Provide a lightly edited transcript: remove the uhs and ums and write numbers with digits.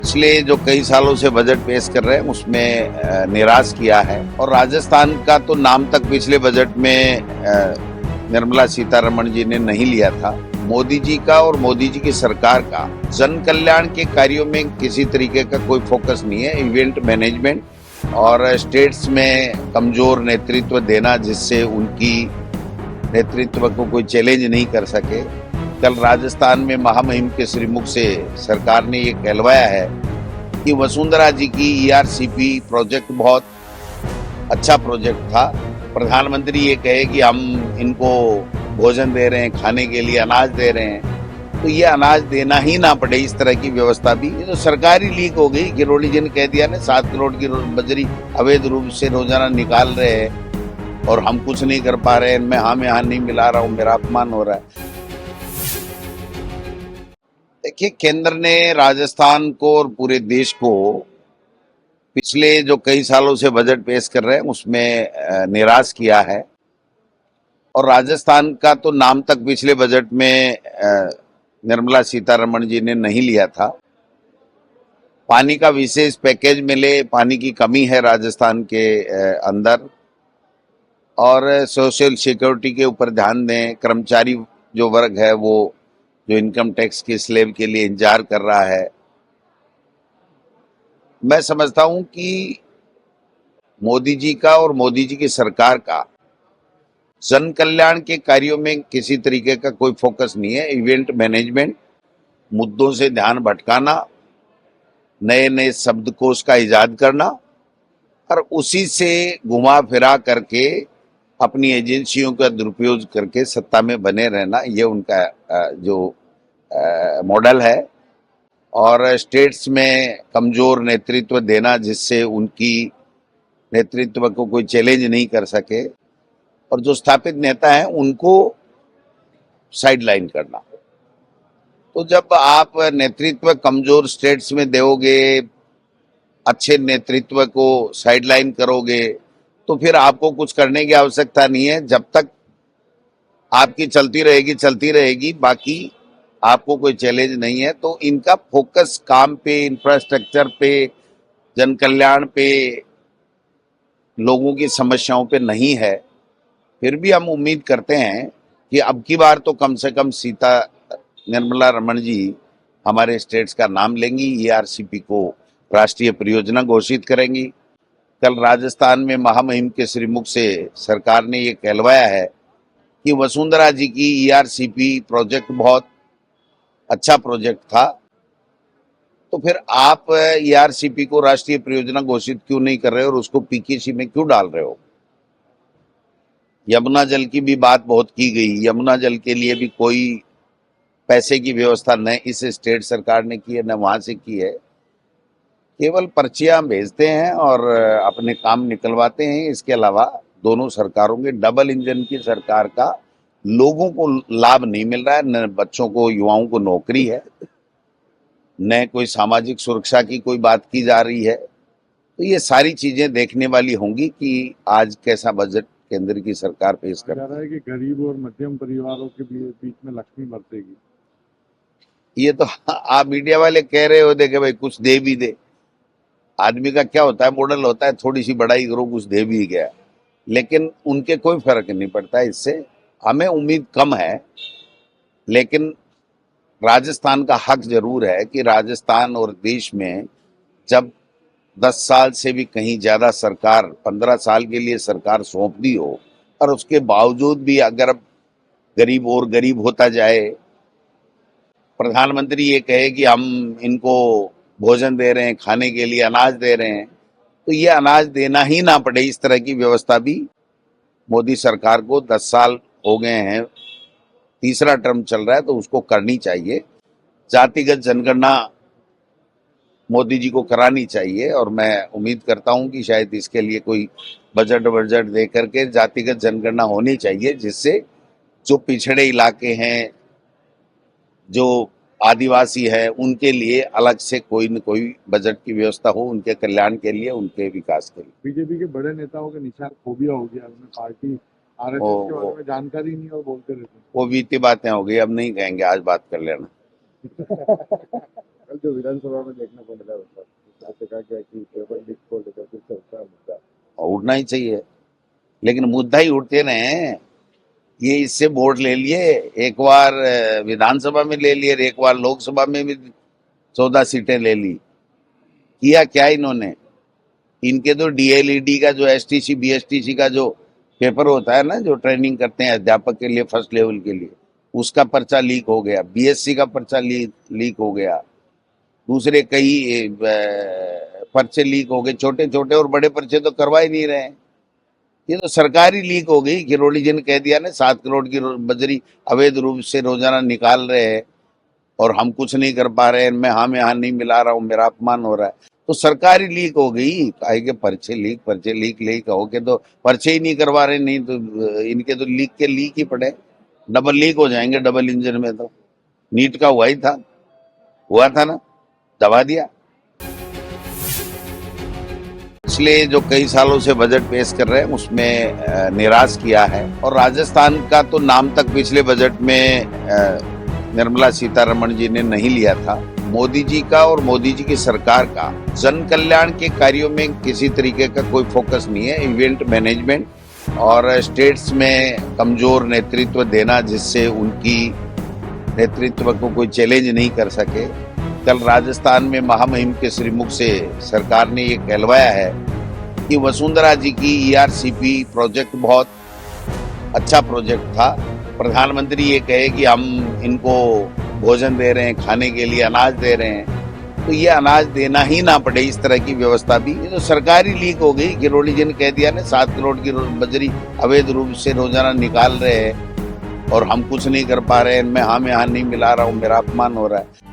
पिछले जो कई सालों से बजट पेश कर रहे हैं उसमें निराश किया है। और राजस्थान का तो नाम तक पिछले बजट में निर्मला सीतारमण जी ने नहीं लिया था। मोदी जी का और मोदी जी की सरकार का जन कल्याण के कार्यों में किसी तरीके का कोई फोकस नहीं है। इवेंट मैनेजमेंट और स्टेट्स में कमजोर नेतृत्व देना जिससे उनकी नेतृत्व को कोई चैलेंज नहीं कर सके। कल राजस्थान में महामहिम के श्रीमुख से सरकार ने ये कहलवाया है कि वसुंधरा जी की ईआरसीपी प्रोजेक्ट बहुत अच्छा प्रोजेक्ट था। प्रधानमंत्री ये कहे कि हम इनको भोजन दे रहे हैं, खाने के लिए अनाज दे रहे हैं, तो ये अनाज देना ही ना पड़े, इस तरह की व्यवस्था भी। ये तो सरकारी लीक हो गई। किरोड़ी जी ने कह दिया ना 7 करोड़ की बजरी अवैध रूप से रोजाना निकाल रहे हैं और हम कुछ नहीं कर पा रहे हैं। मैं यहाँ नहीं मिला रहा हूँ, मेरा अपमान हो रहा है। देखिए, केंद्र ने राजस्थान को और पूरे देश को पिछले जो कई सालों से बजट पेश कर रहे हैं उसमें निराश किया है। और राजस्थान का तो नाम तक पिछले बजट में निर्मला सीतारमण जी ने नहीं लिया था। पानी का विशेष पैकेज मिले, पानी की कमी है राजस्थान के अंदर, और सोशल सिक्योरिटी के ऊपर ध्यान दें। कर्मचारी जो वर्ग है वो जो इनकम टैक्स के स्लैब के लिए इंतजार कर रहा है। मैं समझता हूं कि मोदी जी का और मोदी जी की सरकार का जन कल्याण के कार्यों में किसी तरीके का कोई फोकस नहीं है। इवेंट मैनेजमेंट, मुद्दों से ध्यान भटकाना, नए नए शब्दकोश का इजाद करना और उसी से घुमा फिरा करके अपनी एजेंसियों का दुरुपयोग करके सत्ता में बने रहना, ये उनका जो मॉडल है। और स्टेट्स में कमजोर नेतृत्व देना जिससे उनकी नेतृत्व को कोई चैलेंज नहीं कर सके, और जो स्थापित नेता हैं उनको साइडलाइन करना। तो जब आप नेतृत्व कमजोर स्टेट्स में दोगे, अच्छे नेतृत्व को साइडलाइन करोगे, तो फिर आपको कुछ करने की आवश्यकता नहीं है। जब तक आपकी चलती रहेगी, बाकी आपको कोई चैलेंज नहीं है। तो इनका फोकस काम पे, इंफ्रास्ट्रक्चर पे, जन कल्याण पे, लोगों की समस्याओं पे नहीं है। फिर भी हम उम्मीद करते हैं कि अब की बार तो कम से कम निर्मला रमण जी हमारे स्टेट्स का नाम लेंगी, ईआरसीपी को राष्ट्रीय परियोजना घोषित करेंगी। कल राजस्थान में महामहिम के श्रीमुख से सरकार ने ये कहलवाया है कि वसुंधरा जी की ईआरसीपी प्रोजेक्ट बहुत अच्छा प्रोजेक्ट था। तो फिर आप ईआरसीपी को राष्ट्रीय परियोजना घोषित क्यों नहीं कर रहे हो और उसको पीकेसी में क्यों डाल रहे हो? यमुना जल की भी बात बहुत की गई। यमुना जल के लिए भी कोई पैसे की व्यवस्था न इस स्टेट सरकार ने की है, न वहां से की है। केवल पर्चियां भेजते हैं और अपने काम निकलवाते हैं। इसके अलावा दोनों सरकारों के डबल इंजन की सरकार का लोगों को लाभ नहीं मिल रहा है। न बच्चों को, युवाओं को नौकरी है, न कोई सामाजिक सुरक्षा की कोई बात की जा रही है। तो ये सारी चीजें देखने वाली होंगी कि आज कैसा बजट केंद्र की सरकार पेश कर रही है कि गरीब और मध्यम परिवारों के बीच में लक्ष्मी बरसेगी। ये तो आप मीडिया वाले कह रहे हो देखे भाई कुछ दे भी दे। आदमी का क्या होता है, मॉडल होता है, थोड़ी सी बड़ाई करो, कुछ दे भी गया, लेकिन उनके कोई फर्क नहीं पड़ता इससे। हमें उम्मीद कम है, लेकिन राजस्थान का हक जरूर है कि राजस्थान और देश में जब 10 साल से भी कहीं ज्यादा सरकार, 15 साल के लिए सरकार सौंप दी हो, और उसके बावजूद भी अगर गरीब और गरीब होता जाए, प्रधानमंत्री ये कहे कि हम इनको भोजन दे रहे हैं, खाने के लिए अनाज दे रहे हैं, तो ये अनाज देना ही ना पड़े, इस तरह की व्यवस्था भी मोदी सरकार को 10 साल हो गए हैं, तीसरा टर्म चल रहा है, तो उसको करनी चाहिए। जातिगत जनगणना मोदी जी को करानी चाहिए, और मैं उम्मीद करता हूं कि शायद इसके लिए कोई बजट दे करके जातिगत जनगणना होनी चाहिए, जिससे जो पिछड़े इलाके हैं, जो आदिवासी है, उनके लिए अलग से कोई न कोई बजट की व्यवस्था हो, उनके कल्याण के लिए, उनके विकास के लिए। बीजेपी के बड़े नेताओं के निशान फोबिया हो गया, उन्हें पार्टी आरएसएस के बारे में जानकारी नहीं और बोलते रहते हैं। वो बीती बातें हो गई, अब नहीं कहेंगे, आज बात कर लेना। कल जो विधानसभा में देखने को मिला उससे कहा गया कि पेपर लीक को लेकर फिर से उठा मुद्दा। उठना ही चाहिए, लेकिन मुद्दा ही उठते रहे। ये इससे वोट ले लिए, एक बार विधानसभा में ले लिए, एक बार लोकसभा में भी 14 सीटें ले ली। किया क्या इन्होंने? इनके तो डीएलईडी का जो एसटीसी बीएसटीसी का जो पेपर होता है ना, जो ट्रेनिंग करते हैं अध्यापक के लिए फर्स्ट लेवल के लिए, उसका पर्चा लीक हो गया, बीएससी का पर्चा लीक हो गया, दूसरे कई पर्चे लीक हो गए, छोटे छोटे और बड़े पर्चे तो करवा ही नहीं रहे हैं। ये तो सरकारी लीक हो गई। किरोड़ी जी ने कह दिया ना 7 करोड़ की बजरी अवैध रूप से रोजाना निकाल रहे हैं और हम कुछ नहीं कर पा रहे हैं, मैं यहाँ नहीं मिला रहा हूँ, मेरा अपमान हो रहा है। तो सरकारी लीक हो गई। काहे के पर्चे लीक हो के तो पर्चे ही नहीं करवा रहे, नहीं तो इनके तो लीक के लीक ही पड़े, डबल लीक हो जाएंगे डबल इंजन में। तो नीट का हुआ था ना, दबा दिया। पिछले जो कई सालों से बजट पेश कर रहे हैं उसमें निराश किया है। और राजस्थान का तो नाम तक पिछले बजट में निर्मला सीतारमण जी ने नहीं लिया था। मोदी जी का और मोदी जी की सरकार का जन कल्याण के कार्यों में किसी तरीके का कोई फोकस नहीं है। इवेंट मैनेजमेंट और स्टेट्स में कमजोर नेतृत्व देना, जिससे उनकी नेतृत्व को कोई चैलेंज नहीं कर सके। कल राजस्थान में महामहिम के श्रीमुख से सरकार ने ये कहलवाया है कि वसुंधरा जी की ERCP प्रोजेक्ट बहुत अच्छा प्रोजेक्ट था। प्रधानमंत्री ये कहे कि हम इनको भोजन दे रहे हैं, खाने के लिए अनाज दे रहे हैं, तो ये अनाज देना ही ना पड़े, इस तरह की व्यवस्था भी। ये तो सरकारी लीक हो गई। किरोड़ी जी ने कह दिया ना 7 करोड़ की बजरी अवैध रूप से रोजाना निकाल रहे हैं और हम कुछ नहीं कर पा रहे हैं, मैं यहाँ नहीं मिला रहा हूँ, मेरा अपमान हो रहा है।